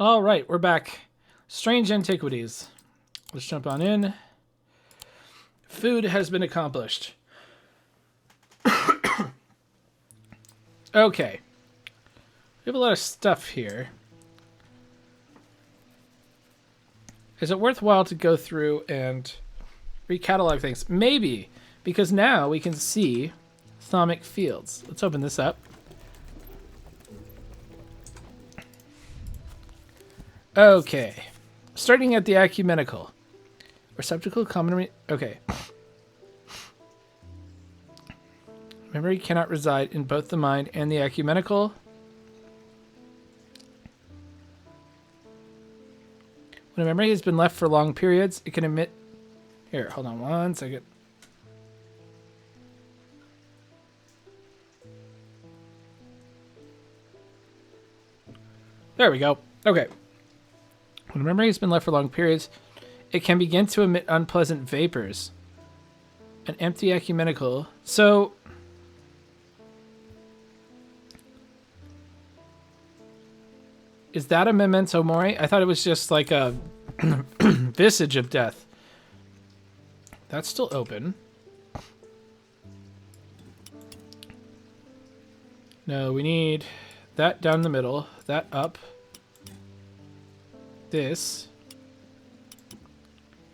All right, we're back. Strange Antiquities. Let's jump on in. Food has been accomplished. Okay. We have a lot of stuff here. Is it worthwhile to go through and recatalog things? Maybe, because now we can see Thaumic Fields. Let's open this up. Okay. Starting at the ecumenical. Receptacle, common... Okay. Memory cannot reside in both the mind and the ecumenical. When a memory has been left for long periods, it can emit... Here, hold on one second. There we go. Okay. When a memory has been left for long periods, it can begin to emit unpleasant vapors. An empty ecumenical. So... Is that a memento mori? I thought it was just like a visage of death. That's still open. No, we need that down the middle, that up. This.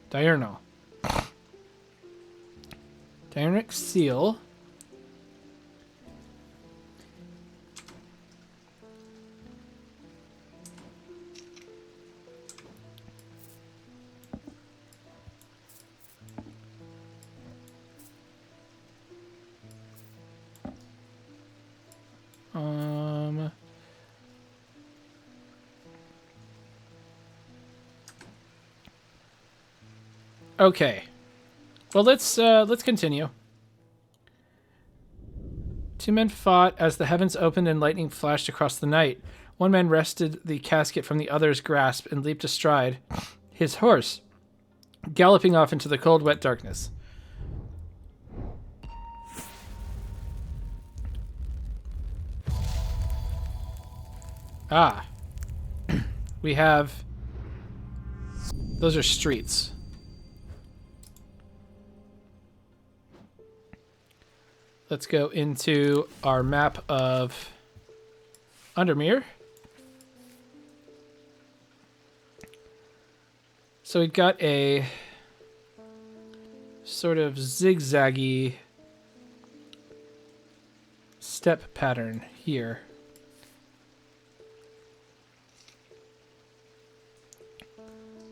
Diurnal. Diurnic seal. Okay. Well, let's continue. Two men fought as the heavens opened and lightning flashed across the night. One man wrested the casket from the other's grasp and leaped astride his horse, galloping off into the cold, wet darkness. Ah. We have... Those are streets. Let's go into our map of Undermere. So we've got a sort of zigzaggy step pattern here.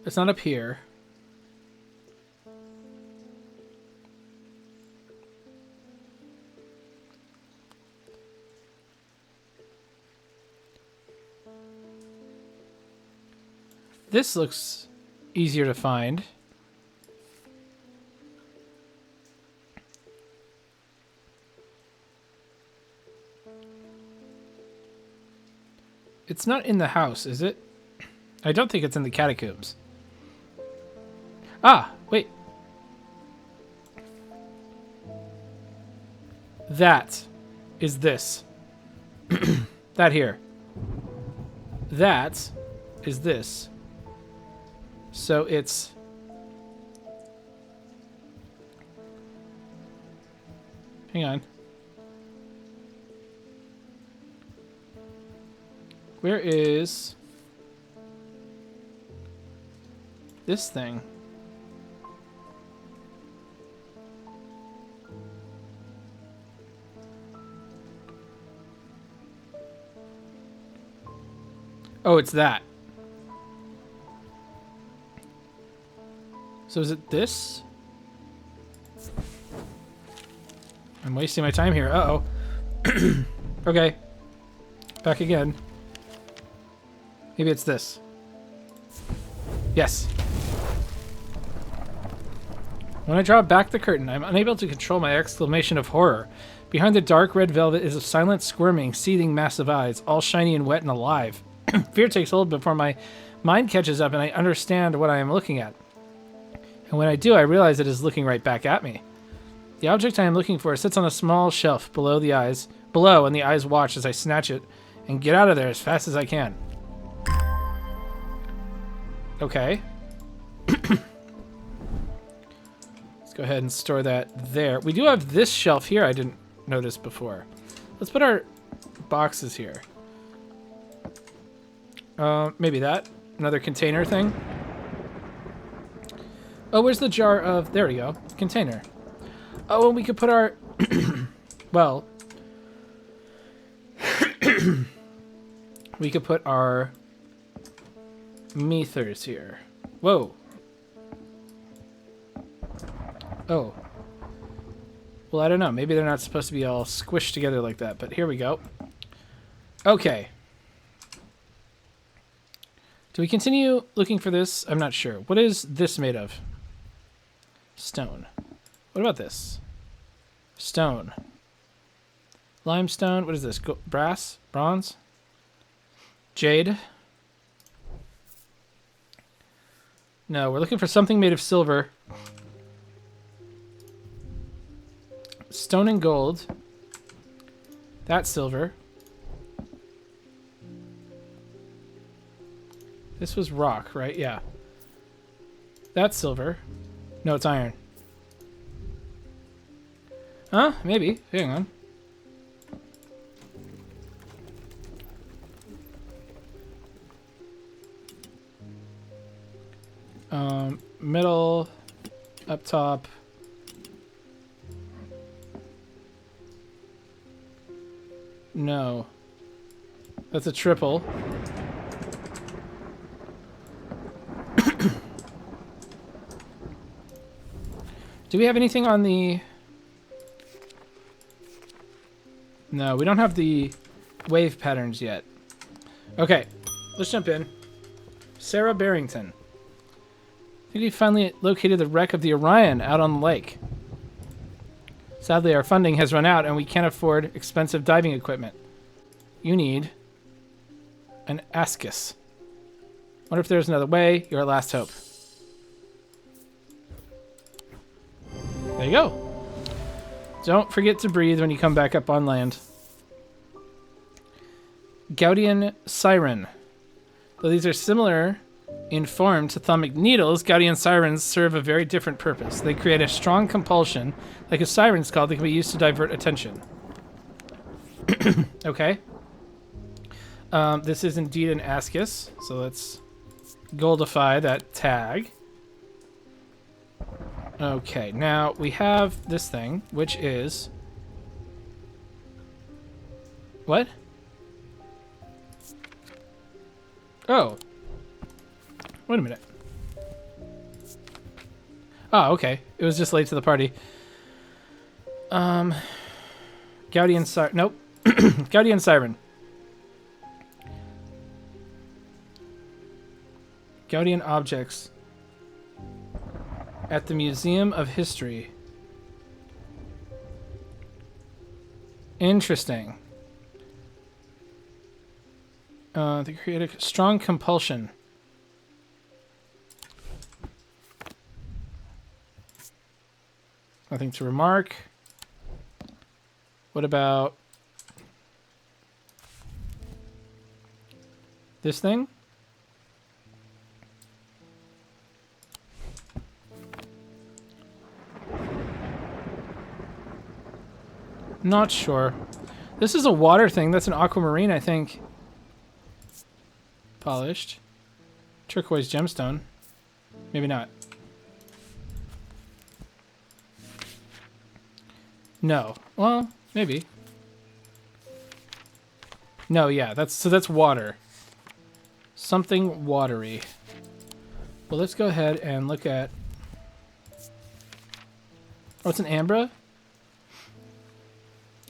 It's not up here. This looks easier to find. It's not in the house, is it? I don't think it's in the catacombs. Ah, wait. That is this. That here. That is this. So it's... Hang on. Where is this thing? Oh, it's that. So is it this? I'm wasting my time here. Uh-oh. Okay. Back again. Maybe it's this. Yes. When I draw back the curtain, I'm unable to control my exclamation of horror. Behind the dark red velvet is a silent, squirming, seething mass of eyes, all shiny and wet and alive. Fear takes hold before my mind catches up and I understand what I am looking at. And when I do, I realize it is looking right back at me. The object I am looking for sits on a small shelf below, and the eyes watch as I snatch it and get out of there as fast as I can. Okay. Let's go ahead and store that there. We do have this shelf here I didn't notice before. Let's put our boxes here. Maybe that. Another container thing. Oh, where's the jar of... There we go. Container. Oh, and we could put our... well... we could put our... meters here. Whoa. Oh. Well, I don't know. Maybe they're not supposed to be all squished together like that, but here we go. Okay. Do we continue looking for this? I'm not sure. What is this made of? Stone. What about this? Stone. Limestone. What is this? Brass? Bronze? Jade? No, we're looking for something made of silver. Stone and gold. That's silver. This was rock, right? Yeah. That's silver. No, it's iron. Huh? Maybe. Hang on. Middle, up top. No. That's a triple. Do we have anything on the... No, we don't have the wave patterns yet. Okay, let's jump in. Sarah Barrington. I think we finally located the wreck of the Orion out on the lake. Sadly, our funding has run out and we can't afford expensive diving equipment. You need an Ascus. Wonder if there's another way. Your last hope. There you go. Don't forget to breathe when you come back up on land. Gaudian Siren. Though these are similar in form to thermic needles, Gaudian sirens serve a very different purpose. They create a strong compulsion, like a siren's call, that can be used to divert attention. Okay. This is indeed an Ascus, so let's goldify that tag. Okay, now we have this thing, which is... What? Oh. Wait a minute. Oh, okay. It was just late to the party. Gaudian Siren. Nope. Gaudian Siren. Gaudian objects. At the Museum of History. Interesting. They create a strong compulsion. Nothing to remark. What about this thing? Not sure. This is a water thing. That's an aquamarine, I think. Polished. Turquoise gemstone. Maybe not. No. Well, maybe. No, yeah. That's water. Something watery. Well, let's go ahead and look at... Oh, it's an ambra?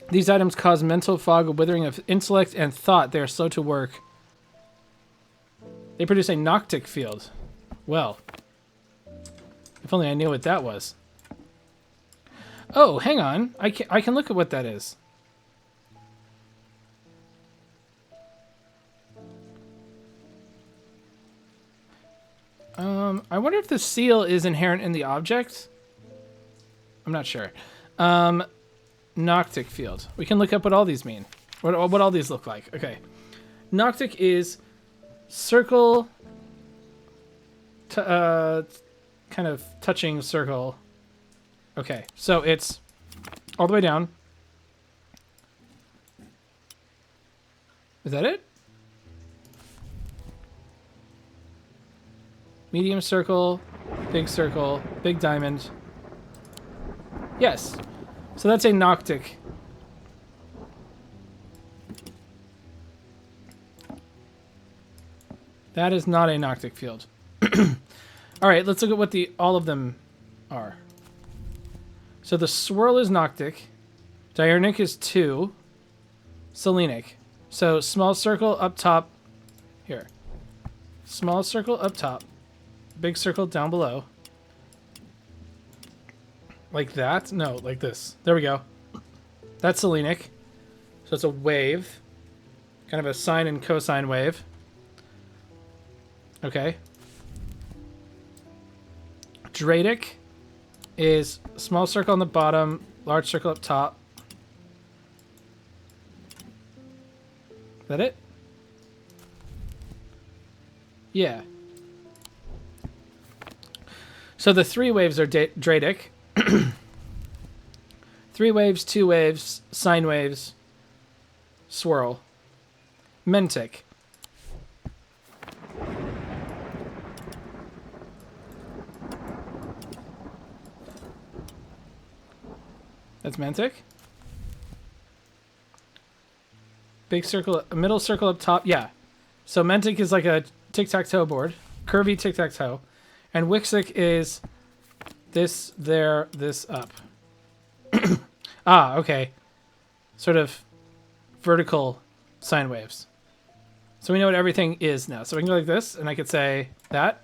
These items cause mental fog, a withering of intellect and thought. They are slow to work. They produce a noctic field. Well, if only I knew what that was. Oh, hang on. I can look at what that is. I wonder if the seal is inherent in the object. I'm not sure. Noctic field. We can look up what all these mean. What all these look like. Okay. Noctic is circle kind of touching circle. Okay, so it's all the way down. Is that it? Medium circle, big diamond. Yes. So that's a Noctic. That is not a Noctic field. All right, let's look at what all of them are. So the swirl is Noctic. Diurnic is 2. Selenic. So small circle up top. Here. Small circle up top. Big circle down below. Like that? No, like this. There we go. That's Selenic. So it's a wave. Kind of a sine and cosine wave. Okay. Dradic is small circle on the bottom, large circle up top. Is that it? Yeah. So the 3 waves are Dradic. 3 waves, 2 waves, sine waves, swirl. Mentic. That's Mentic. Big circle, middle circle up top. Yeah. So Mentic is like a tic-tac-toe board. Curvy tic-tac-toe. And Wixic is this, there, this, up. Ah, okay. Sort of vertical sine waves. So we know what everything is now. So we can go like this, and I could say that.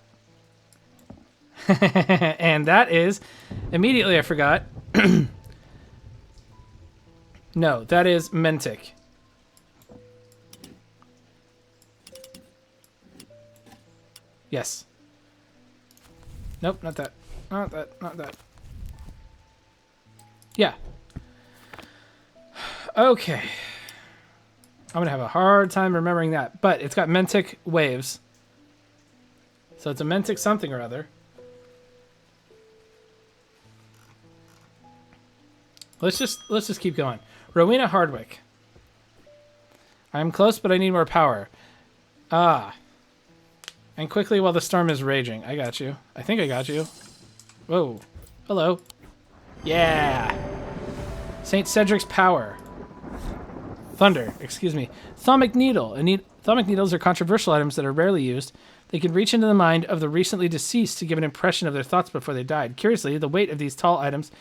And that is... Immediately I forgot. No, that is Mentic. Yes. Nope, not that. Not that. Not that. Yeah. Okay. I'm going to have a hard time remembering that. But it's got Mentic waves. So it's a Mentic something or other. Let's just keep going. Rowena Hardwick. I'm close, but I need more power. Ah. And quickly while the storm is raging. I got you. I think I got you. Whoa. Hello. Yeah. St. Cedric's Power. Thunder. Excuse me. Thaumic Needle. Thaumic needles are controversial items that are rarely used. They can reach into the mind of the recently deceased to give an impression of their thoughts before they died. Curiously, the weight of these tall items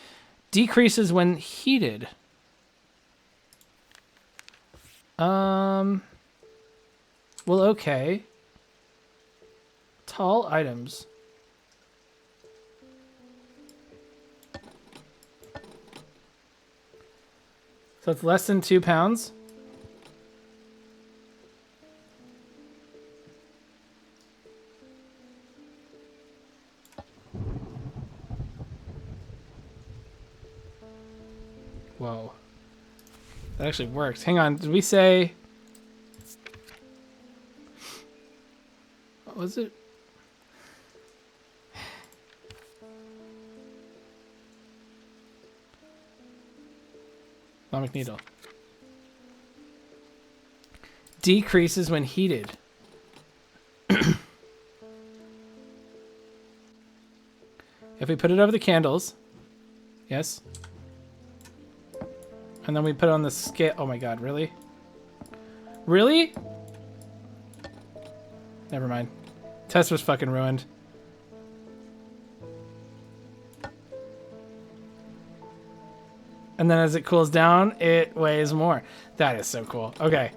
decreases when heated. Well, okay. Tall items. So it's less than 2 pounds. Whoa. That actually works. Hang on. Did we say... What was it? Thaumic Needle. Decreases when heated. If we put it over the candles. Yes. And then we put it on the scale. Oh my god, really? Really? Never mind. Test was fucking ruined. And then as it cools down, it weighs more. That is so cool. Okay.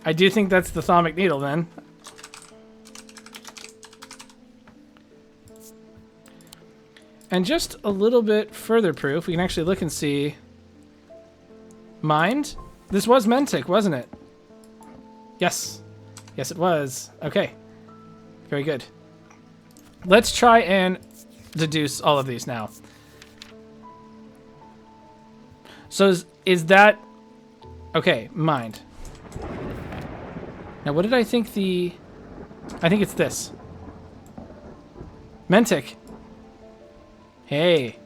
I do think that's the Thaumic Needle then. And just a little bit further proof, we can actually look and see... Mind? This was Mentic, wasn't it? Yes. Yes, it was. Okay. Very good. Let's try and deduce all of these now. So is that... Okay, mind. Now, what did I think the... I think it's this. Mentic. Hey.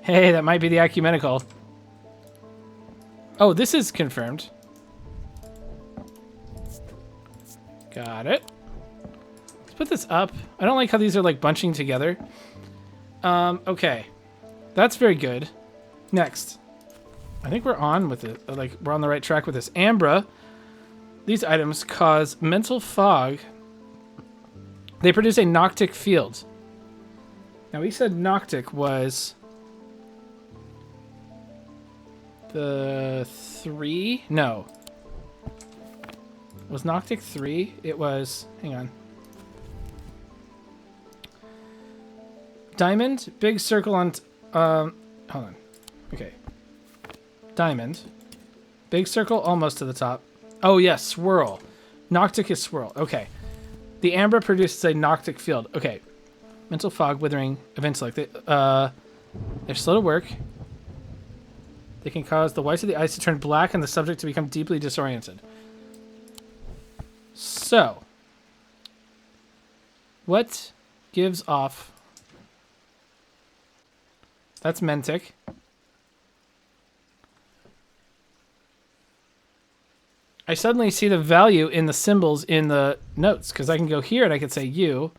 Hey, that might be the ecumenical. Oh, this is confirmed. Got it. Let's put this up. I don't like how these are like bunching together. Okay. That's very good. Next. I think we're on with it. Like, we're on the right track with this. Ambra. These items cause mental fog. They produce a noctic field. Now, we said noctic was the 3? No. Was noctic 3? It was... Hang on. Diamond. Big circle on... hold on. Okay. Diamond. Big circle almost to the top. Oh, yes. Swirl. Noctic is swirl. Okay. The amber produces a noctic field. Okay. Mental fog, withering of intellect. They're slow to work. They can cause the whites of the ice to turn black and the subject to become deeply disoriented. So. What gives off... That's Mentic. I suddenly see the value in the symbols in the notes, because I can go here and I can say you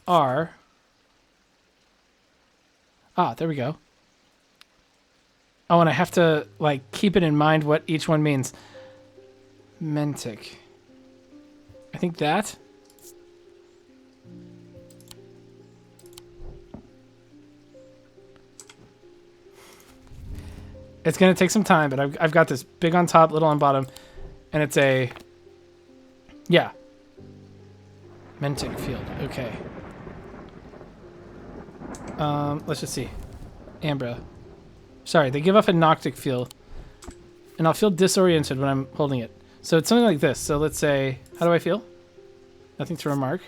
are... Ah, there we go. Oh, and I have to, like, keep it in mind what each one means. Mentic. I think that... It's going to take some time, but I've got this big on top, little on bottom, and it's a... Yeah. Mentic field. Okay. Let's just see. Ambra. Sorry, they give off a noctic field, and I'll feel disoriented when I'm holding it. So it's something like this. So let's say, how do I feel? Nothing to remark.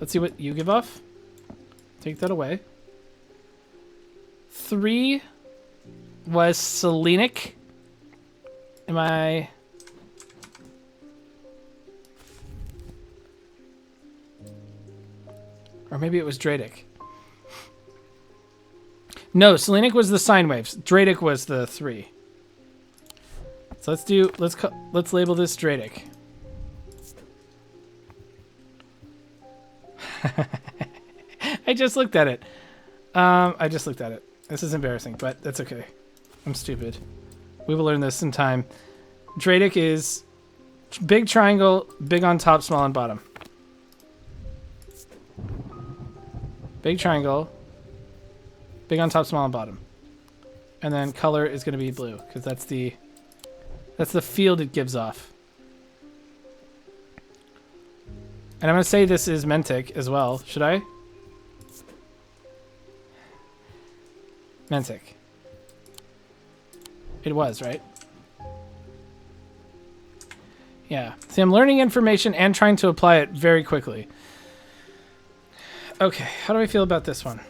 Let's see what you give off. Take that away. 3 was Selenic. Am I... Or maybe it was Dradic. No, Selenic was the sine waves. Dradic was the 3. So let's label this Dradic. I just looked at it. This is embarrassing, but that's okay. I'm stupid. We will learn this in time. Dradic is big triangle, big on top, small on bottom. Big triangle, big on top, small on bottom. And then color is going to be blue, because that's the field it gives off. And I'm going to say this is Mentic as well. Should I? Mentic. It was, right? Yeah. See, I'm learning information and trying to apply it very quickly. Okay, how do I feel about this one?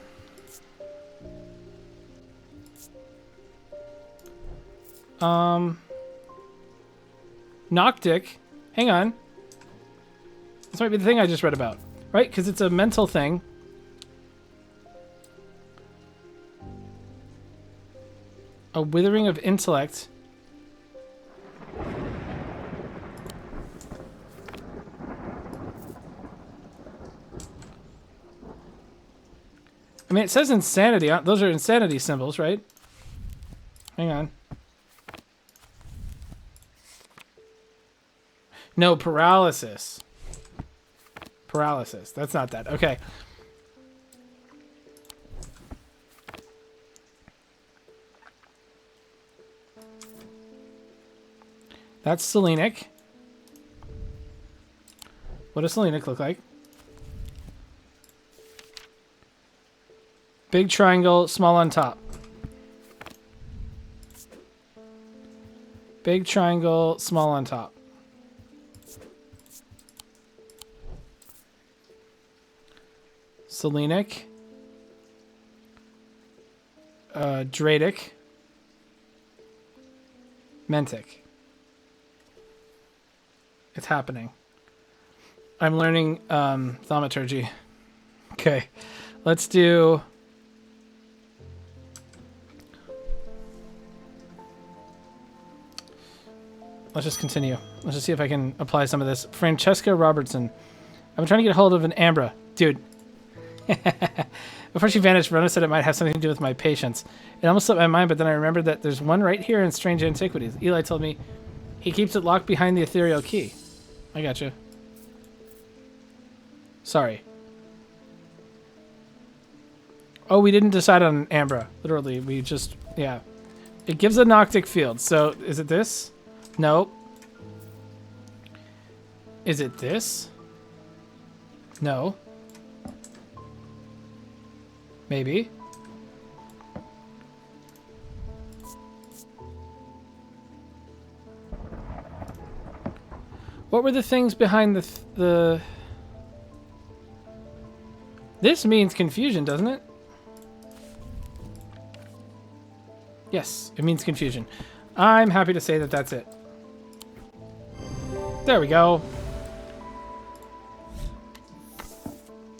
Noctic. Hang on. This might be the thing I just read about, right? Because it's a mental thing. A withering of intellect. I mean, it says insanity. Those are insanity symbols, right? Hang on. No, paralysis. Paralysis. That's not that. Okay. That's Selenic. What does Selenic look like? Big triangle, small on top. Big triangle, small on top. Selenic. Dradic. Mentic. It's happening. I'm learning thaumaturgy. Okay. Let's do... Let's just continue. Let's just see if I can apply some of this. Francesca Robertson. I've been trying to get a hold of an Ambra. Dude. Before she vanished, Verona said it might have something to do with my patience. It almost slipped my mind, but then I remembered that there's one right here in Strange Antiquities. Eli told me he keeps it locked behind the ethereal key. I gotcha. Sorry. Oh, we didn't decide on Ambra. Literally, we just... Yeah. It gives a Noctic field. So, is it this? Nope. Is it this? No. Maybe. What were the things behind the... This means confusion, doesn't it? Yes, it means confusion. I'm happy to say that that's it. There we go.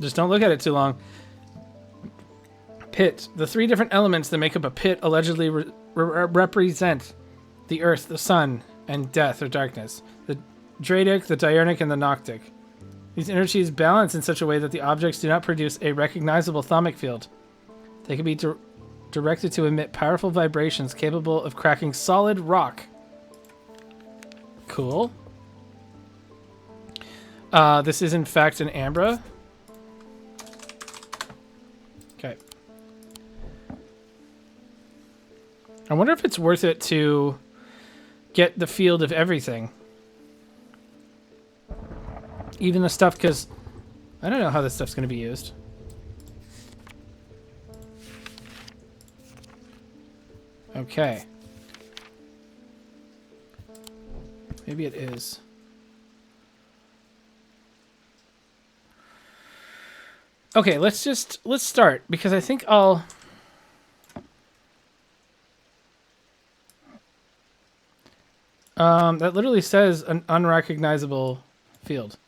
Just don't look at it too long. Pit. The three different elements that make up a pit allegedly represent the earth, the sun, and death or darkness. The Dradic, the Diurnic, and the Noctic. These energies balance in such a way that the objects do not produce a recognizable thaumic field. They can be directed to emit powerful vibrations capable of cracking solid rock. Cool. This is in fact an Ambra. Okay. I wonder if it's worth it to get the field of everything. Even the stuff, because I don't know how this stuff's going to be used. Okay. Maybe it is. Okay, let's start, because I think I'll... that literally says an unrecognizable field.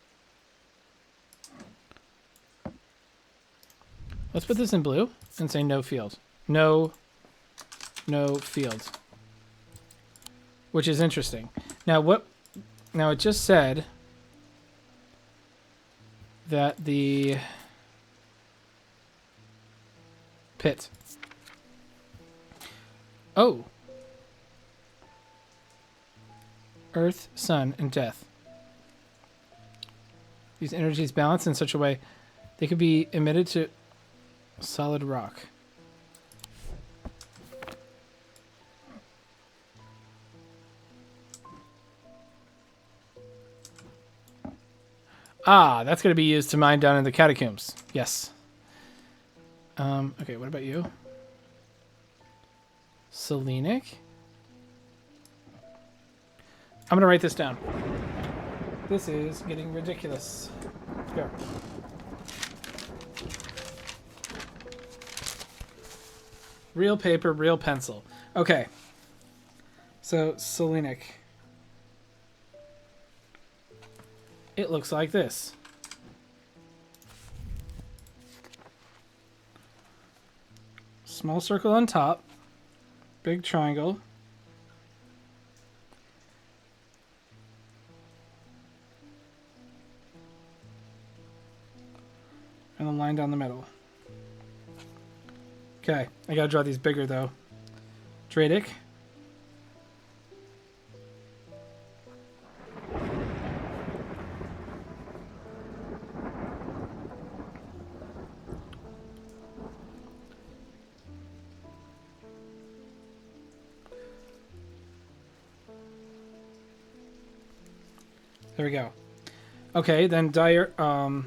Let's put this in blue and say no field. No field. Which is interesting. Now it just said that the pit. Oh. Earth, sun, and death. These energies balance in such a way they could be emitted to solid rock. Ah, that's going to be used to mine down in the catacombs. Yes. Okay, what about you? Selenic. I'm going to write this down. This is getting ridiculous. Go. Real paper, real pencil. Okay. So, Selenic. It looks like this. Small circle on top. Big triangle. And a line down the middle. Okay, I gotta draw these bigger though. Dradic. There we go. Okay, then oh,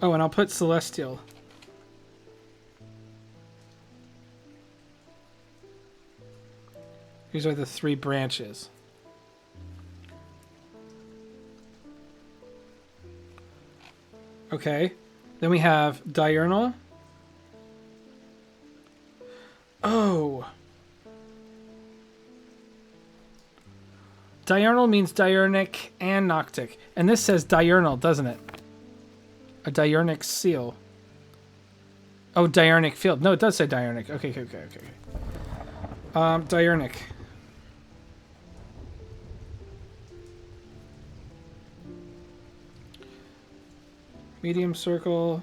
and I'll put Celestial. These are the three branches. Okay. Then we have diurnal. Oh. Diurnal means diurnic and noctic. And this says diurnal, doesn't it? A diurnic seal. Oh, diurnic field. No, it does say diurnic. Okay. Diurnic. Medium circle.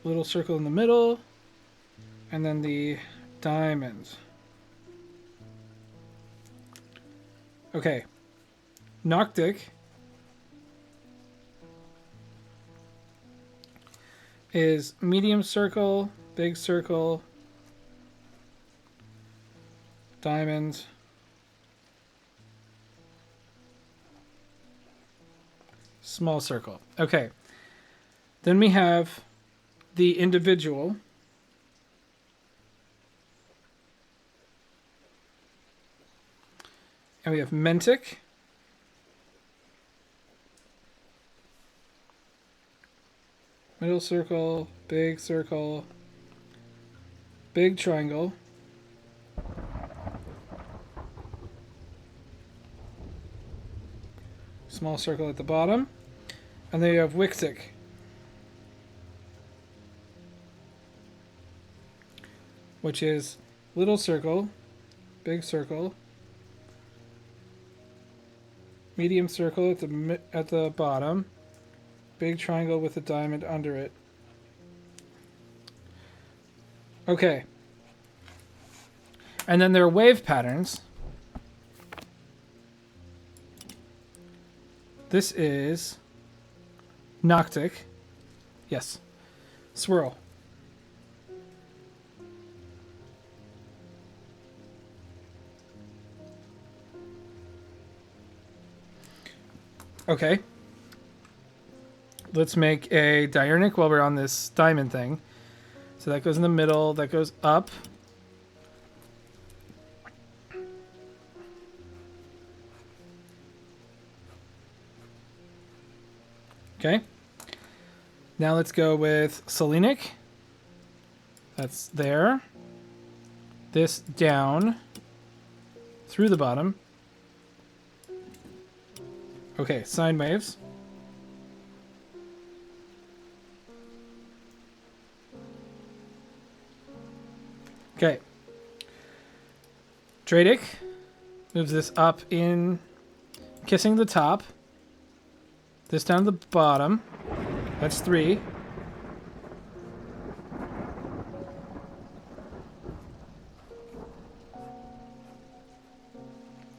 Little circle in the middle. And then the diamond. Okay. Noctic is medium circle, big circle, diamond, small circle. Okay. Then we have the individual. And we have Mentic. Middle circle, big triangle. Small circle at the bottom. And then you have Wixic. Which is little circle, big circle, medium circle at the bottom, big triangle with a diamond under it. Okay. And then there are wave patterns. This is Noctic. Yes. Swirl. Okay. Let's make a diurnic while we're on this diamond thing. So that goes in the middle, that goes up. Okay. Now let's go with Selenic. That's there. This down through the bottom. Okay, sine waves. Okay. Dradic moves this up in, kissing the top. This down to the bottom. That's 3.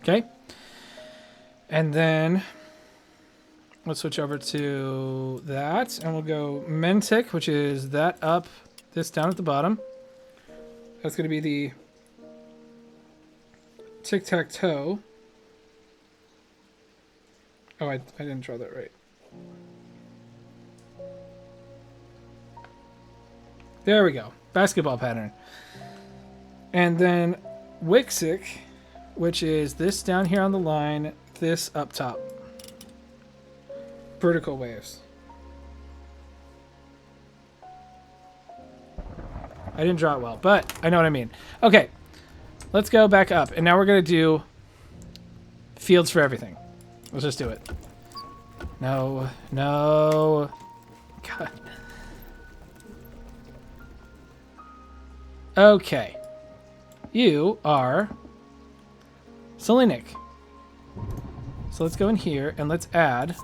Okay. And then let's switch over to that, and we'll go Mentic, which is that up, this down at the bottom. That's going to be the tic-tac-toe. Oh, I didn't draw that right. There we go. Basketball pattern. And then Wixic, which is this down here on the line, this up top. Vertical waves. I didn't draw it well, but I know what I mean. Okay, let's go back up. And now we're going to do fields for everything. Let's just do it. No. God. Okay. You are Selenic. So let's go in here and let's add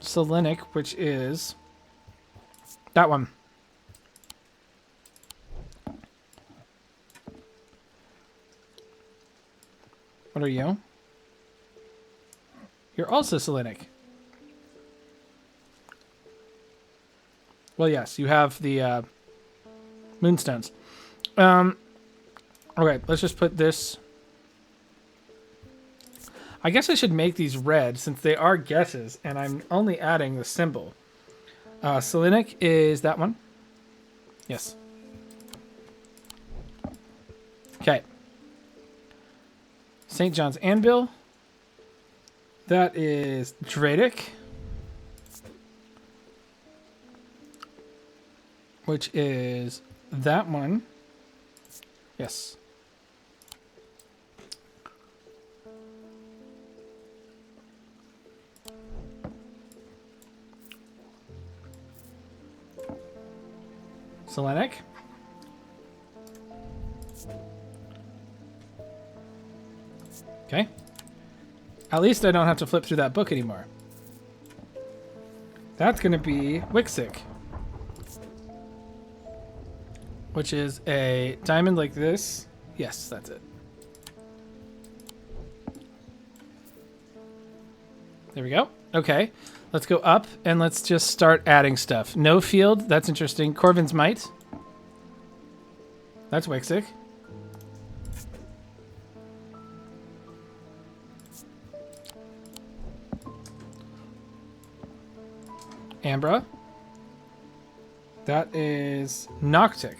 Selenic, which is that one. What are you? You're also Selenic. Well, yes, you have the moonstones. Okay, let's just put this. I guess I should make these red since they are guesses, and I'm only adding the symbol. Selenic is that one. Yes. Okay. St. John's Anvil. That is Dradic. Which is that one. Yes. Selenic. Okay. At least I don't have to flip through that book anymore. That's going to be Wixic, which is a diamond like this. Yes, that's it. There we go. Okay. Let's go up and let's just start adding stuff. No field. That's interesting. Corvin's Might. That's Wixic. Ambra. That is Noctic.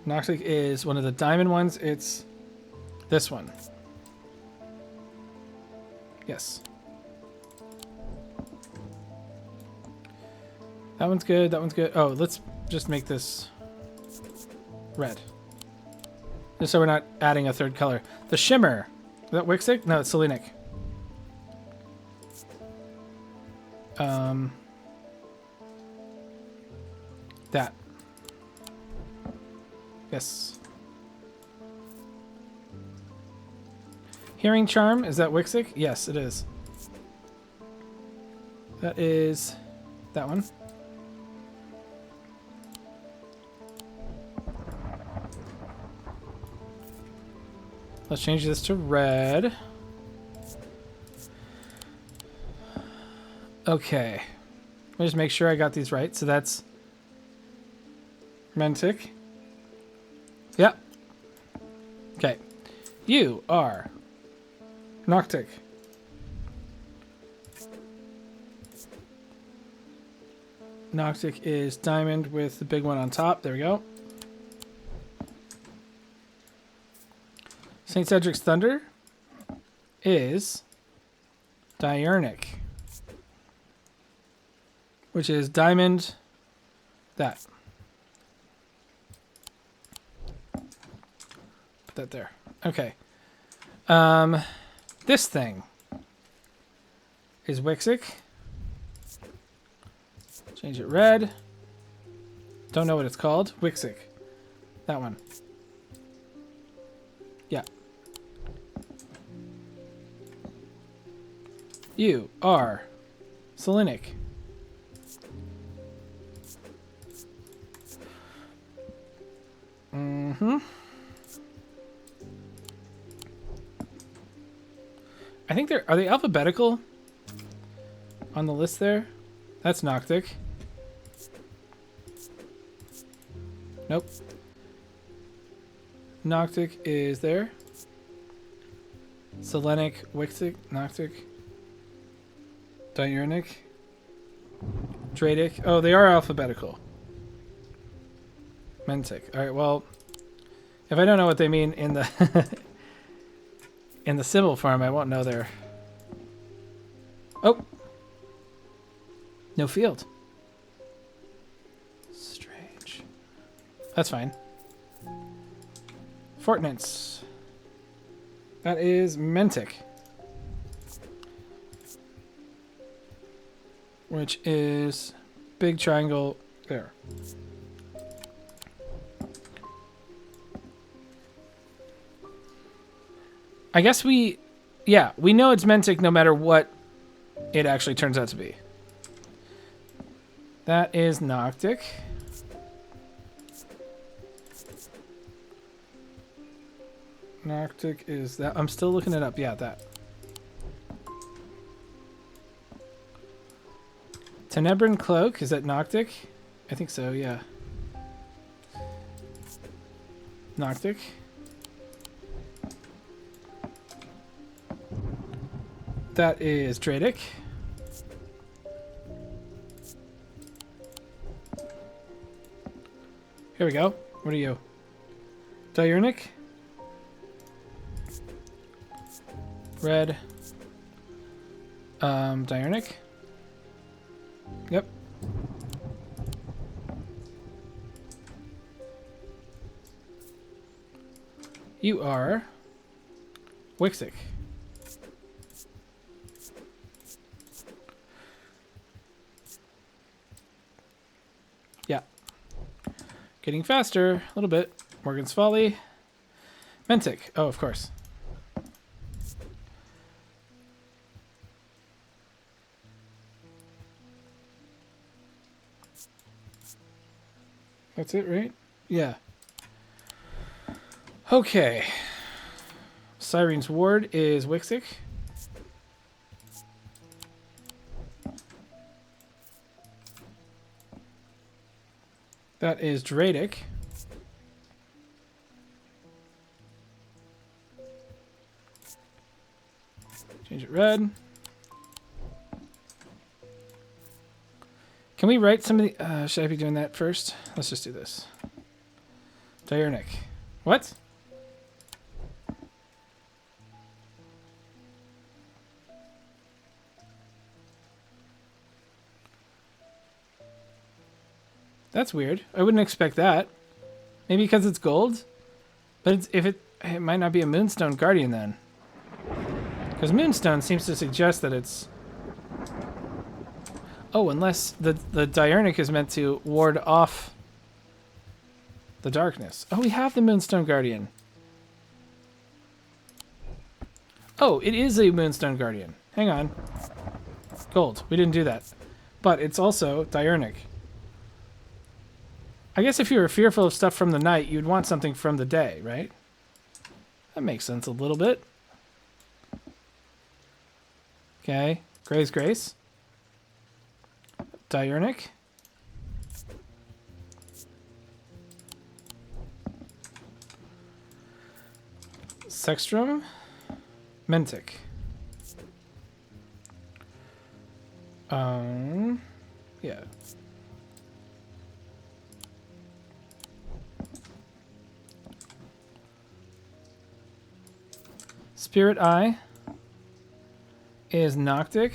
Noctic is one of the diamond ones. It's this one. Yes. That one's good. That one's good. Oh, let's just make this red. Just so we're not adding a third color. The Shimmer. Is that Wixic? No, it's Selenic. That. Yes. Hearing Charm. Is that Wixic? Yes, it is. That is that one. Let's change this to red. Okay. Let me just make sure I got these right. So that's Mentic. Yep. Okay. You are Noctic. Noctic is diamond with the big one on top. There we go. St. Cedric's Thunder is Diurnic, which is diamond, that. Put that there. Okay. This thing is Wixic. Change it red. Don't know what it's called. Wixic. That one. Yeah. You are Selenic. Mm-hmm. I think are they alphabetical on the list there? That's Noctic. Nope. Noctic is there. Selenic, Wixic, Noctic, Diurnic, Dradic. Oh, they are alphabetical. Mentic. All right, well, if I don't know what they mean in the in the symbol form, I won't know their... Oh! No field. Strange. That's fine. Fortnance. That is Mentic. Which is big triangle there. I guess we know it's Mentic no matter what it actually turns out to be. That is Noctic. Noctic is that. I'm still looking it up. Yeah, that. Tenebran Cloak, is that Noctic? I think so, yeah. Noctic. That is Dradic. Here we go. What are you? Diurnic. Red. Diurnic. Yep. You are Wixic. Getting faster. A little bit. Morgan's Folly. Mentic. Oh, of course. That's it, right? Yeah. Okay. Cyrene's Ward is Wixic. That is Dradic. Change it red. Can we write some of the... should I be doing that first? Let's just do this. Diurnic. What? That's weird. I wouldn't expect that. Maybe because it's gold? But it might not be a Moonstone Guardian then. Because Moonstone seems to suggest that it's... Oh, unless the Diurnic is meant to ward off the darkness. Oh, we have the Moonstone Guardian. Oh, it is a Moonstone Guardian. Hang on. Gold. We didn't do that. But it's also Diurnic. I guess if you were fearful of stuff from the night, you'd want something from the day, right? That makes sense a little bit. Okay. Gray's Grace. Diurnic. Sextrum. Mentic. Yeah. Spirit Eye is Noctic.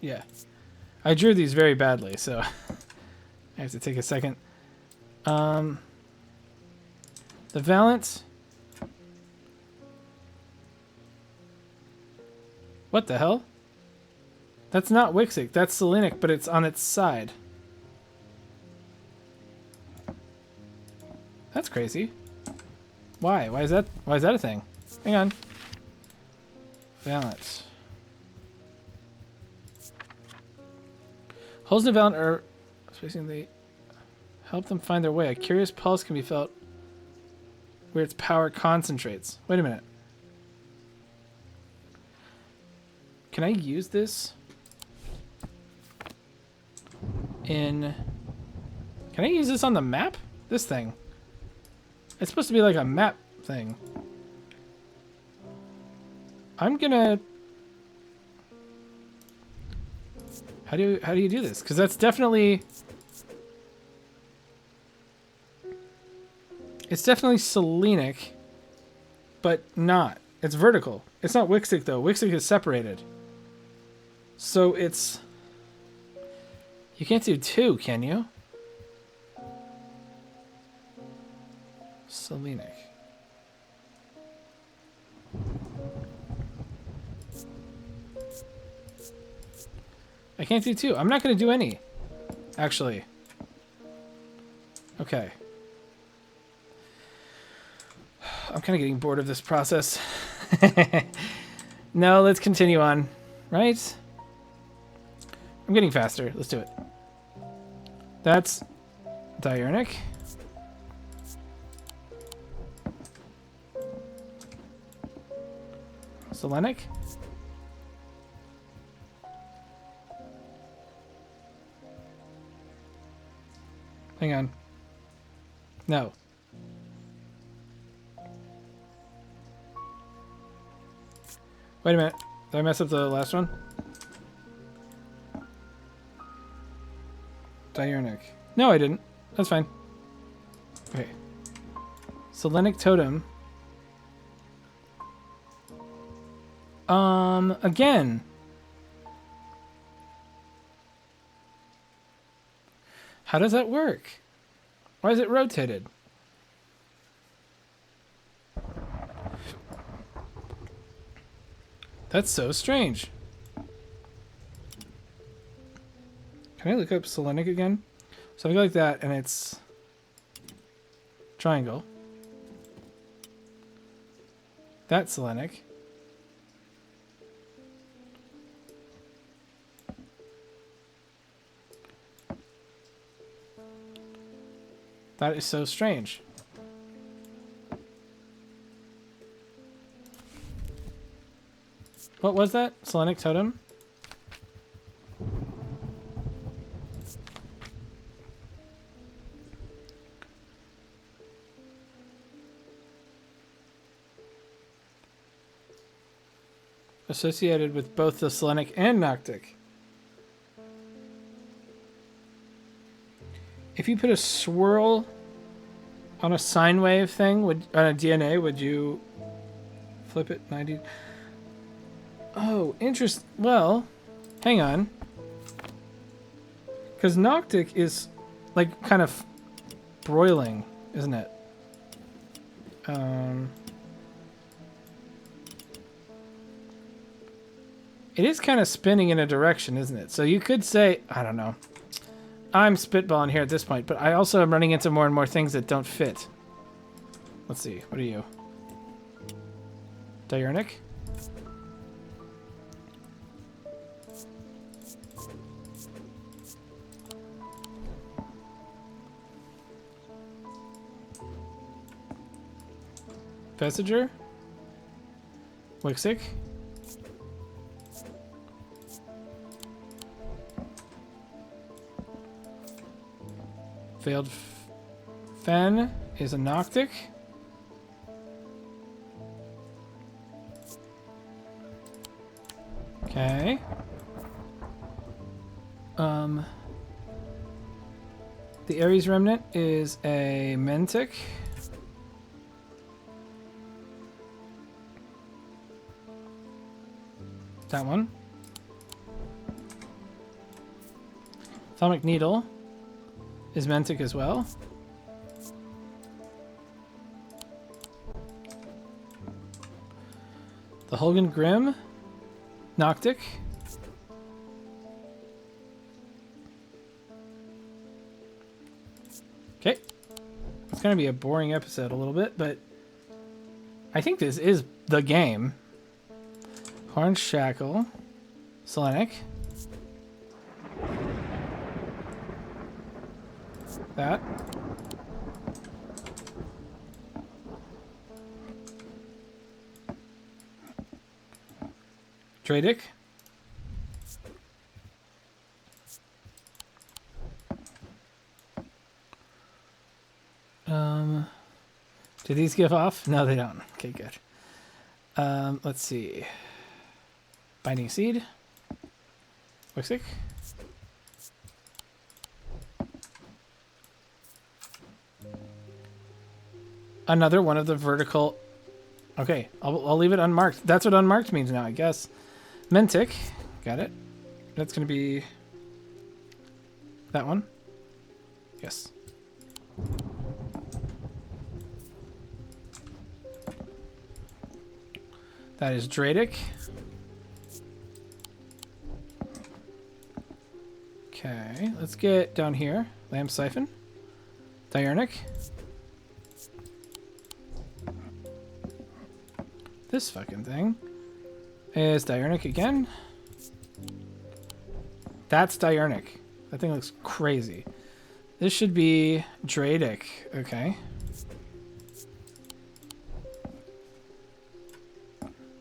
Yeah. I drew these very badly, so I have to take a second. The Valiant. What the hell? That's not Wixic, that's Selenic, but it's on its side. That's crazy. Why? Why is that a thing? Hang on. Valiant. Holes in the Valiant are facing the help them find their way. A curious pulse can be felt where its power concentrates. Wait a minute. Can I use this in... Can I use this on the map? This thing. It's supposed to be like a map thing. I'm gonna... How do you do this? Because that's definitely... It's definitely Selenic, but not. It's vertical. It's not Wixic, though. Wixic is separated. So it's... You can't do two, can you? Selenic. I can't do two. I'm not going to do any, actually. Okay. I'm kind of getting bored of this process. No, let's continue on. Right? I'm getting faster. Let's do it. That's Diurnic. Selenic. Hang on. No. Wait a minute. Did I mess up the last one? Diurnic. No, I didn't. That's fine. Okay. Selenic Totem. Again. How does that work? Why is it rotated? That's so strange. Can I look up Selenic again? So I go like that, and it's triangle. That's Selenic. That is so strange. What was that? Selenic totem? Associated with both the Selenic and Noctic. If you put a swirl on a sine wave thing, on a DNA, would you flip it 90? Oh, interest. Well, hang on. Because Noctic is like kind of broiling, isn't it? It is kind of spinning in a direction, isn't it? So you could say, I don't know. I'm spitballing here at this point, but I also am running into more and more things that don't fit. Let's see. What are you? Diurnic? Vestiger? Wixic? Veiled Fen is a Noctic. Okay. The Ares Remnant is a Mentic. That one. Thaumic Needle is Mentic as well. The Holgan Grim, Noctic. Okay. It's going to be a boring episode a little bit, but I think this is the game. Horn Shackle, Selenic. That. Dradic. Do these give off? No, they don't. Okay, good. Let's see. Binding Seed. Wixic. Another one of the vertical. Okay, I'll leave it unmarked. That's what unmarked means now, I guess. Mentic. Got it. That's going to be that one. Yes. That is Dradic. Okay, let's get down here. Lamb Siphon. Diurnic. This fucking thing is Diurnic again. That's Diurnic. That thing looks crazy. This should be Dradic. Okay.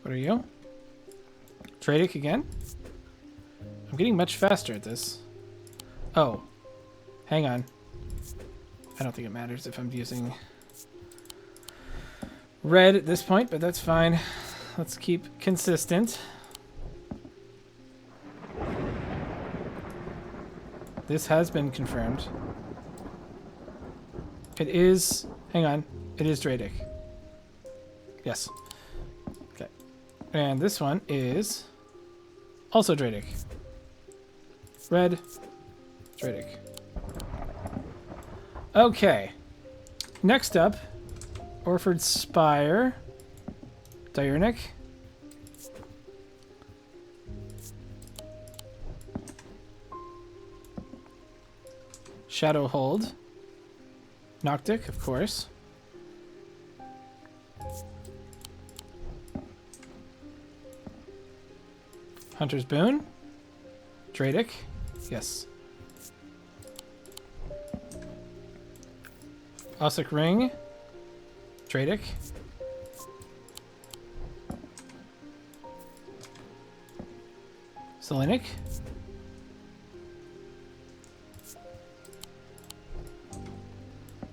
What are you? Dradic again? I'm getting much faster at this. Oh. Hang on. I don't think it matters if I'm using red at this point, but that's fine. Let's keep consistent. This has been confirmed. It is... Hang on. It is Dradic. Yes. Okay. And this one is also Dradic. Red. Dradic. Okay. Next up, Orford Spire. Diurnic. Shadow Hold. Noctic, of course. Hunter's Boon. Dradic. Yes. Ossic Ring. Dradic. Selenic.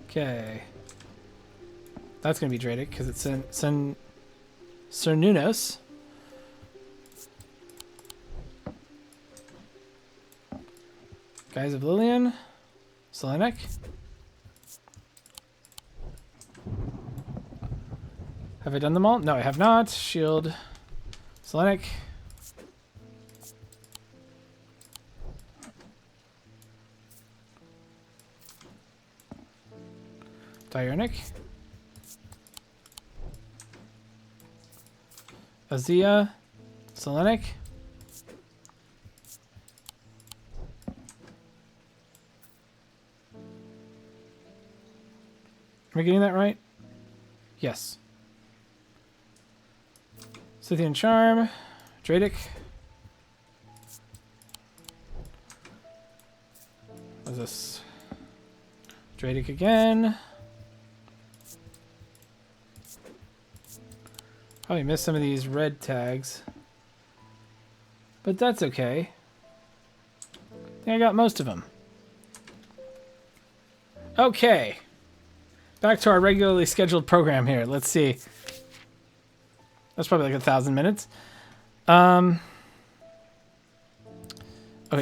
Okay. That's going to be Dradic because it's Cernunos. Guys of Lillian. Selenic. Have I done them all? No, I have not. Shield. Selenic. Diurnic. Azia. Selenic. Am I getting that right? Yes. Scythian Charm. Dradic. What is this? Dradic again. Probably missed some of these red tags. But that's okay. I think I got most of them. Okay. Back to our regularly scheduled program here. Let's see. That's probably like 1,000 minutes. Okay,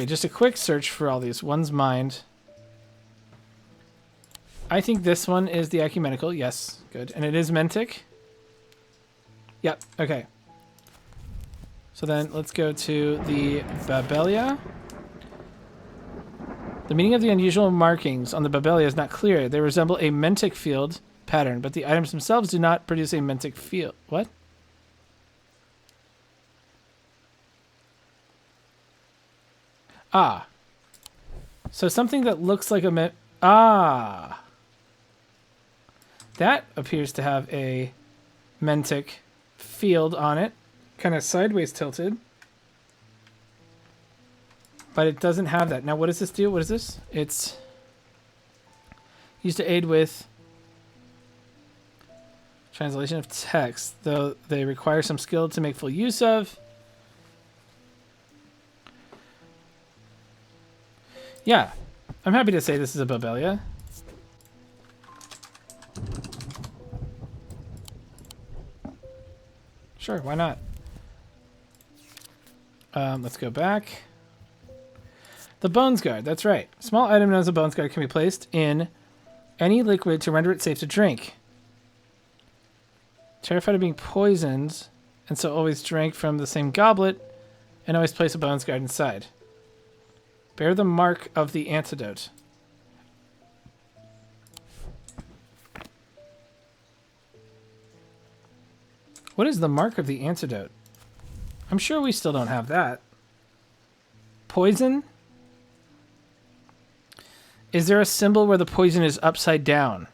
just a quick search for all these. One's Mind. I think this one is the Ecumenical. Yes, good. And it is Mentic. Yep, okay. So then let's go to the Babelia. The meaning of the unusual markings on the Babelia is not clear. They resemble a Mentic field pattern, but the items themselves do not produce a Mentic field. What? Ah. So something that looks like a Ah. That appears to have a Mentic field on it. Kind of sideways tilted. But it doesn't have that. Now, what does this do? What is this? It's used to aid with translation of text, though they require some skill to make full use of. Yeah, I'm happy to say this is a Babelia. Sure, why not? Let's go back. The Bones Guard, that's right. Small item known as a Bones Guard can be placed in any liquid to render it safe to drink. Terrified of being poisoned, and so always drank from the same goblet, and always place a Bones Guard inside. Bear the mark of the antidote. What is the mark of the antidote? I'm sure we still don't have that. Poison? Is there a symbol where the poison is upside down?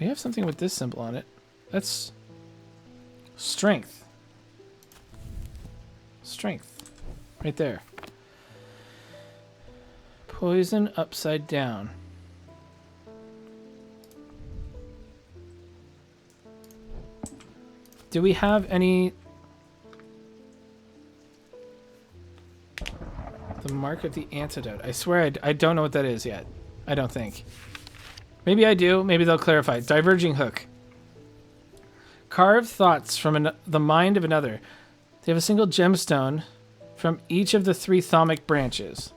We have something with this symbol on it. That's strength. Strength. Right there. Poison upside down. Do we have any... The mark of the antidote. I swear I don't know what that is yet. I don't think. Maybe I do. Maybe they'll clarify. Diverging hook. Carve thoughts from the mind of another. They have a single gemstone from each of the 3 thaumic branches.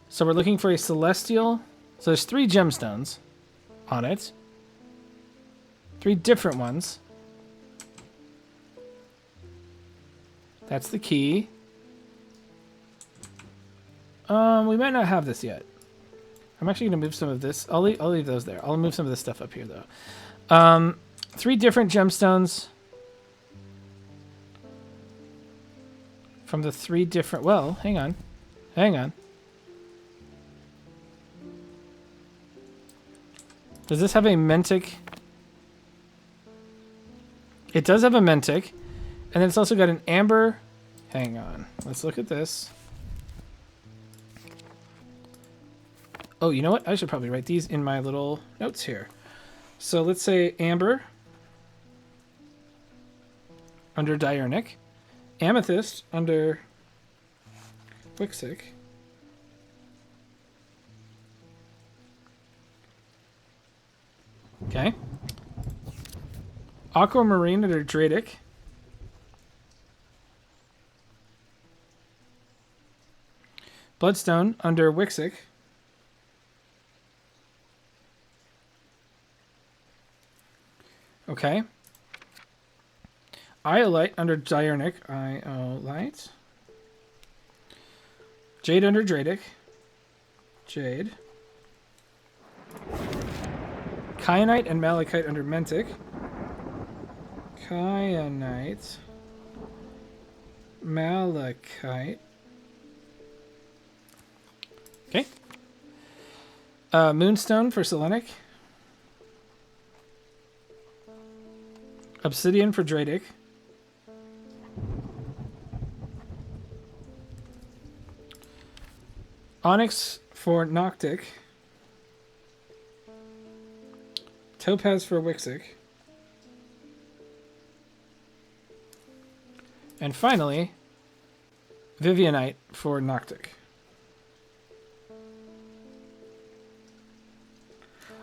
So we're looking for a celestial. So there's 3 gemstones on it. 3 different ones. That's the key. We might not have this yet. I'm actually going to move some of this. I'll leave those there. I'll move some of this stuff up here, though. 3 different gemstones from the 3 different... Well, hang on. Hang on. Does this have a Mentic? It does have a Mentic. And then it's also got an amber... Hang on. Let's look at this. Oh, you know what? I should probably write these in my little notes here. So let's say amber under diurnic. Amethyst under Wixic. Okay. Aquamarine under Dradic. Bloodstone under Wixic. Okay. Iolite under Diurnic. Iolite. Jade under Dradic. Jade. Kyanite and Malachite under Mentic. Kyanite. Malachite. Okay. Moonstone for Selenic. Obsidian for Dradic. Onyx for Noctic. Topaz for Wixic. And finally, Vivianite for Noctic.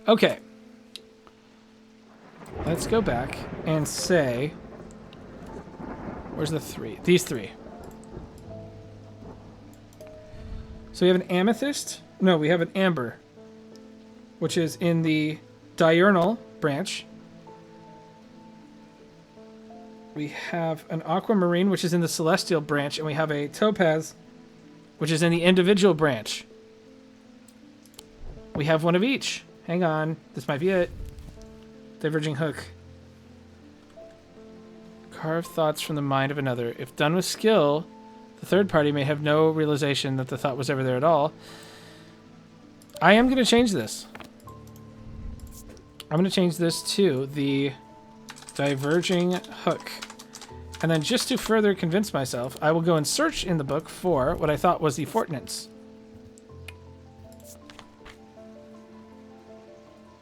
Okay. Let's go back and say... Where's the 3? These 3. So we have an amethyst. No, we have an amber, which is in the diurnal branch. We have an aquamarine, which is in the celestial branch, and we have a topaz, which is in the individual branch. We have one of each. Hang on. This might be it. Diverging hook. Carve thoughts from the mind of another. If done with skill, the third party may have no realization that the thought was ever there at all. I am going to change this. I'm going to change this to the diverging hook. And then just to further convince myself, I will go and search in the book for what I thought was the fortnance.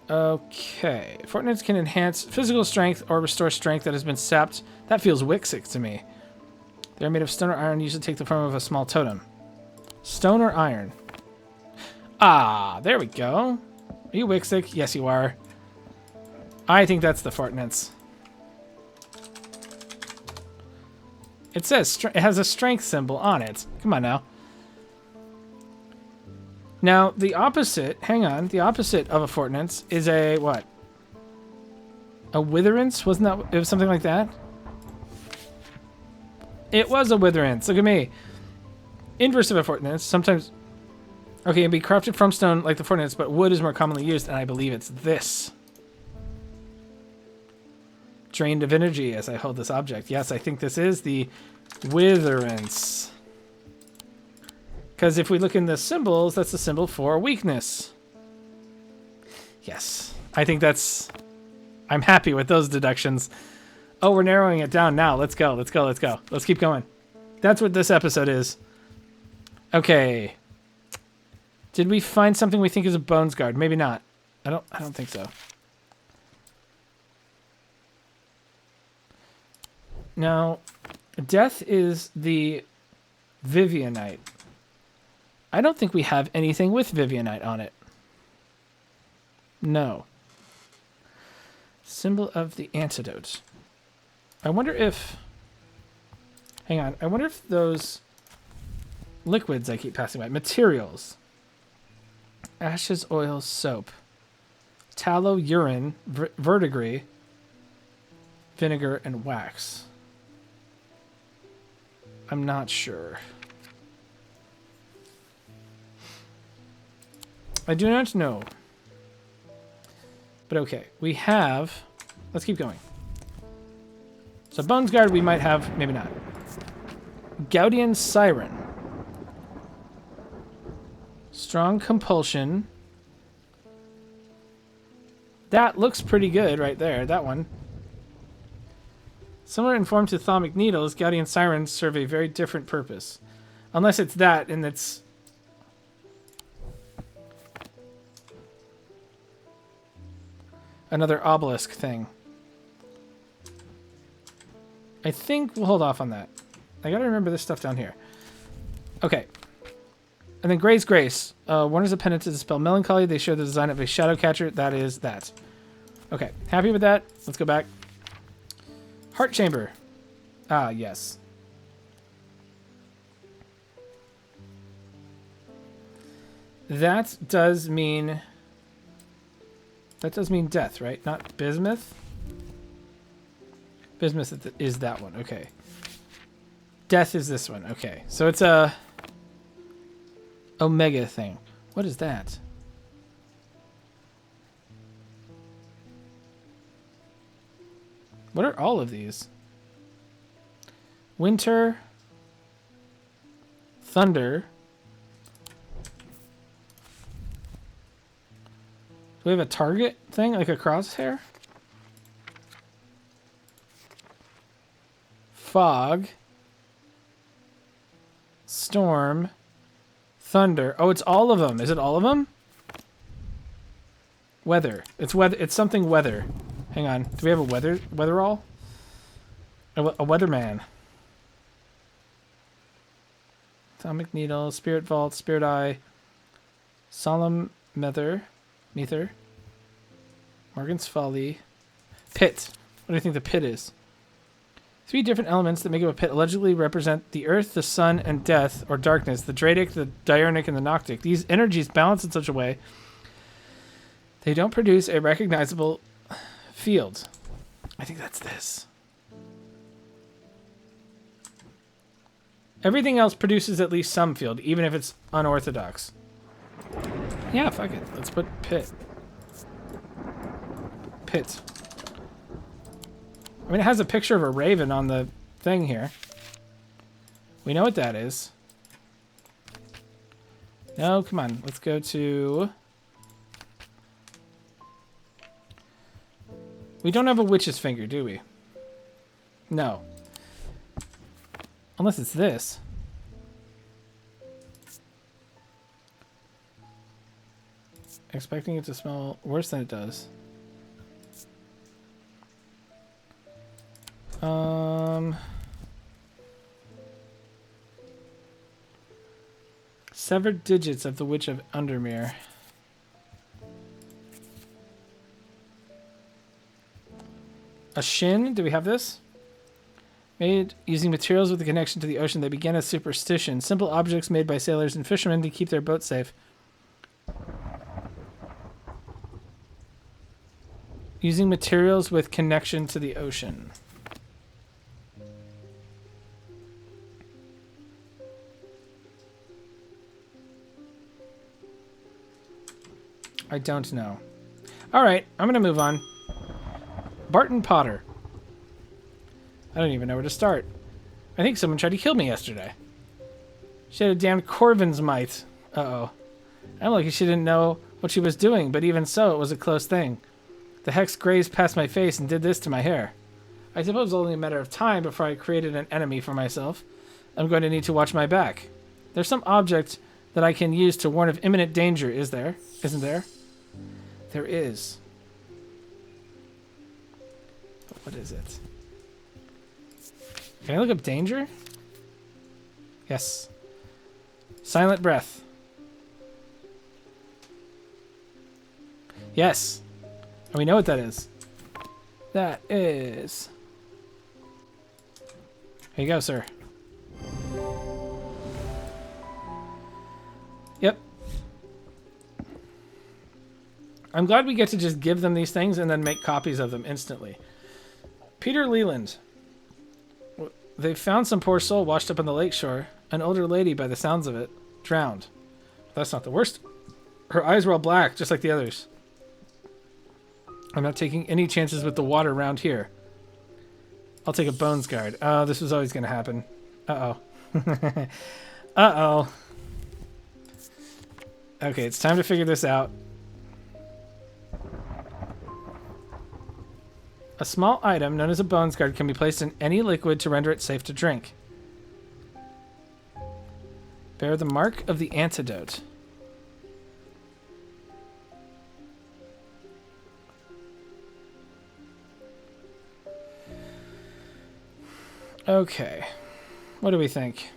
Okay. Fortnance can enhance physical strength or restore strength that has been sapped. That feels Wixic to me. They're made of stone or iron, usually take the form of a small totem. Stone or iron? Ah, there we go. Are you Wixic? Yes, you are. I think that's the Fortnance. It says it has a strength symbol on it. Come on now. Now, the opposite, hang on, the opposite of a Fortnance is a what? A Witherance? Wasn't that, it was something like that? It was a Witherance. Look at me. Inverse of a Fortnance. Sometimes, okay, it can be crafted from stone like the Fortnance, but wood is more commonly used, and I believe it's this. Drained of energy as I hold this object. Yes, I think this is the Witherance. Because if we look in the symbols, that's the symbol for weakness. Yes, I think that's... I'm happy with those deductions. Oh, we're narrowing it down now. Let's go, let's go, let's go. Let's keep going. That's what this episode is. Okay. Did we find something we think is a Bones Guard? Maybe not. I don't think so. Now, death is the Vivianite. I don't think we have anything with Vivianite on it. No. Symbol of the antidote. I wonder if... Hang on. I wonder if those liquids I keep passing by... Materials. Ashes, oil, soap. Tallow, urine, verdigris, vinegar, and wax. I'm not sure. I do not know. But okay, we have... Let's keep going. So Bones Guard we might have, maybe not. Gaudian Siren. Strong compulsion. That looks pretty good right there, that one. Similar in form to Thalamic Needles, Gaudian Sirens serve a very different purpose. Unless it's that, and it's... another obelisk thing. I think we'll hold off on that. I gotta remember this stuff down here. Okay. And then Gray's Grace. One is a pendant to dispel melancholy. They share the design of a shadow catcher. That is that. Okay. Happy with that. Let's go back. Heart Chamber. Ah, yes. That does mean... that does mean death, right? Not bismuth? Bismuth is that one. Okay. Death is this one. Okay. So it's a... Omega thing. What is that? What are all of these? Winter. Thunder. Do we have a target thing? Like a crosshair? Fog. Storm. Thunder. Oh, it's all of them. Is it all of them? Weather. It's weather. It's something weather. Hang on. Do we have a weatherall? A weatherman. Atomic Needle. Spirit Vault. Spirit Eye. Solemn Mether. Morgan's Folly. Pit. What do you think the pit is? 3 different elements that make up a pit allegedly represent the earth, the sun, and death, or darkness, the Dradic, the Diurnic, and the Noctic. These energies balance in such a way they don't produce a recognizable field. I think that's this. Everything else produces at least some field, even if it's unorthodox. Yeah, fuck it. Let's put pit. Pit. I mean, it has a picture of a raven on the thing here. We know what that is. No, come on. Let's go to... we don't have a witch's finger, do we? No. Unless it's this. Expecting it to smell worse than it does. Severed digits of the Witch of Undermere. A shin? Do we have this? Made using materials with a connection to the ocean that began as superstition. Simple objects made by sailors and fishermen to keep their boats safe. Using materials with connection to the ocean. I don't know. Alright, I'm going to move on. Barton Potter. I don't even know where to start. I think someone tried to kill me yesterday. She had a damned Corvin's mite. Uh-oh. I'm lucky she didn't know what she was doing, but even so, it was a close thing. The hex grazed past my face and did this to my hair. I suppose it was only a matter of time before I created an enemy for myself. I'm going to need to watch my back. There's some object that I can use to warn of imminent danger, is there? Isn't there? There is. What is it? Can I look up danger? Yes. Silent breath. Yes. And we know what that is. That is... Here you go, sir. Yep. I'm glad we get to just give them these things and then make copies of them instantly. Peter Leland. They found some poor soul washed up on the lakeshore. An older lady, by the sounds of it, drowned. That's not the worst. Her eyes were all black, just like the others. I'm not taking any chances with the water around here. I'll take a bones guard. Oh, this was always going to happen. Uh-oh. Uh-oh. Okay, it's time to figure this out. A small item known as a bones guard can be placed in any liquid to render it safe to drink. Bear the mark of the antidote. Okay. What do we think?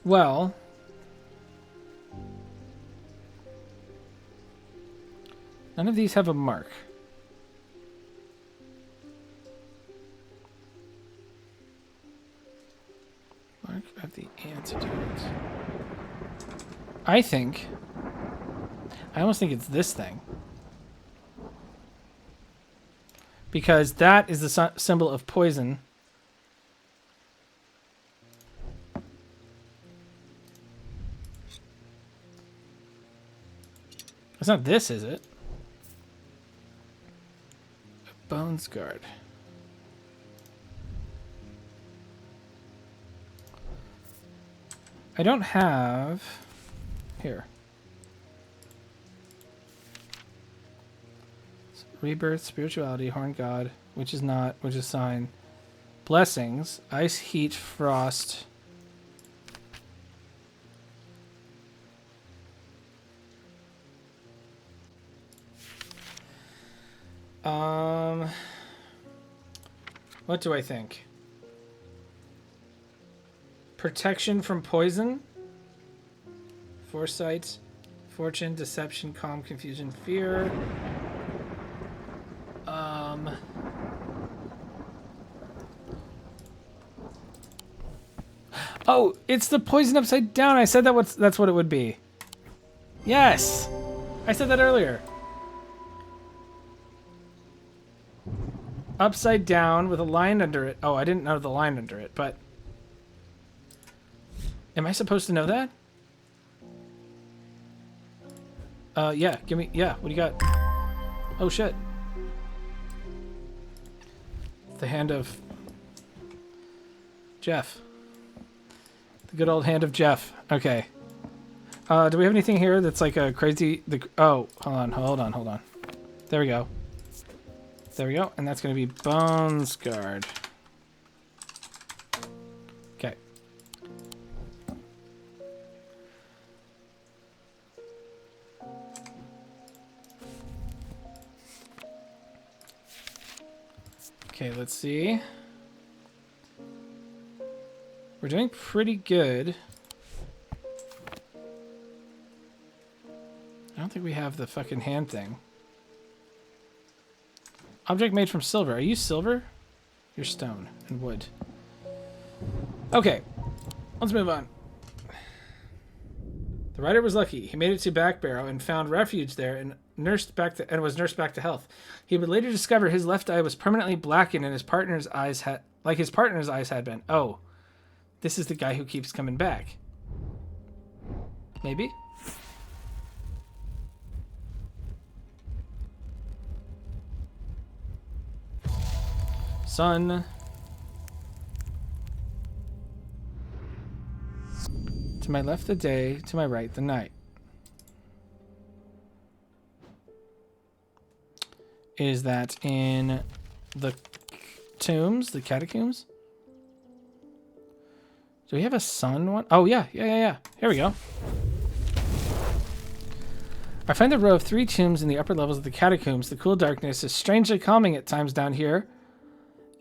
Well, none of these have a mark. Mark of the antidote. I almost think it's this thing. Because that is the symbol of poison. It's not this, is it? A bones guard. I don't have... Here. Rebirth, spirituality, horn god, which is not, which is sign. Blessings, ice, heat, frost. What do I think? Protection from poison. Foresight, fortune, deception, calm, confusion, fear. Oh, it's the poison upside down. I said that's what it would be. Yes! I said that earlier. Upside down with a line under it. Oh, I didn't know the line under it, but... Am I supposed to know that? Yeah, give me... Yeah, what do you got? Oh, shit. The hand of... Jeff. The good old hand of Jeff. Okay. Do we have anything here that's like a crazy... Oh, hold on. There we go. There we go. And that's going to be Bones Guard. Okay. Okay, let's see. We're doing pretty good. I don't think we have the fucking hand thing. Object made from silver. Are you silver? You're stone and wood. Okay, let's move on. The rider was lucky. He made it to Backbarrow and found refuge there and was nursed back to health. He would later discover his left eye was permanently blackened and his partner's eyes had been. Oh. This is the guy who keeps coming back. Maybe? Sun. To my left the day, to my right the night. Is that in the tombs, the catacombs? Do we have a sun one? Oh, yeah. Here we go. I find the row of 3 tombs in the upper levels of the catacombs. The cool darkness is strangely calming at times down here,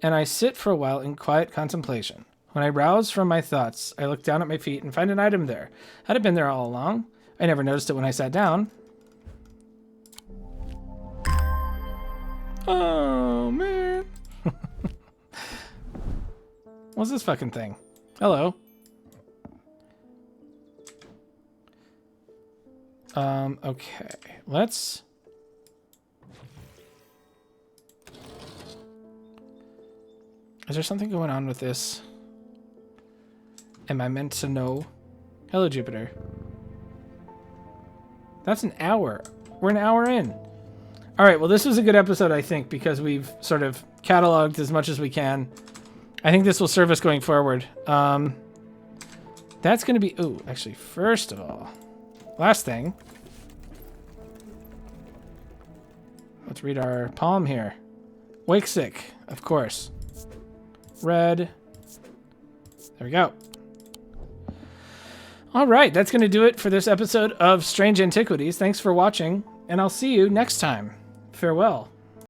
and I sit for a while in quiet contemplation. When I rouse from my thoughts, I look down at my feet and find an item there. Had it been there all along? I never noticed it when I sat down. Oh, man. What's this fucking thing? Hello. Okay. Let's... Is there something going on with this? Am I meant to know? Hello, Jupiter. That's an hour. We're an hour in. All right, well, this was a good episode, I think, because we've sort of cataloged as much as we can. I think this will serve us going forward. That's going to be... Ooh, actually, first of all, last thing. Let's read our palm here. Wake sick, of course. Red. There we go. All right, that's going to do it for this episode of Strange Antiquities. Thanks for watching, and I'll see you next time. Farewell.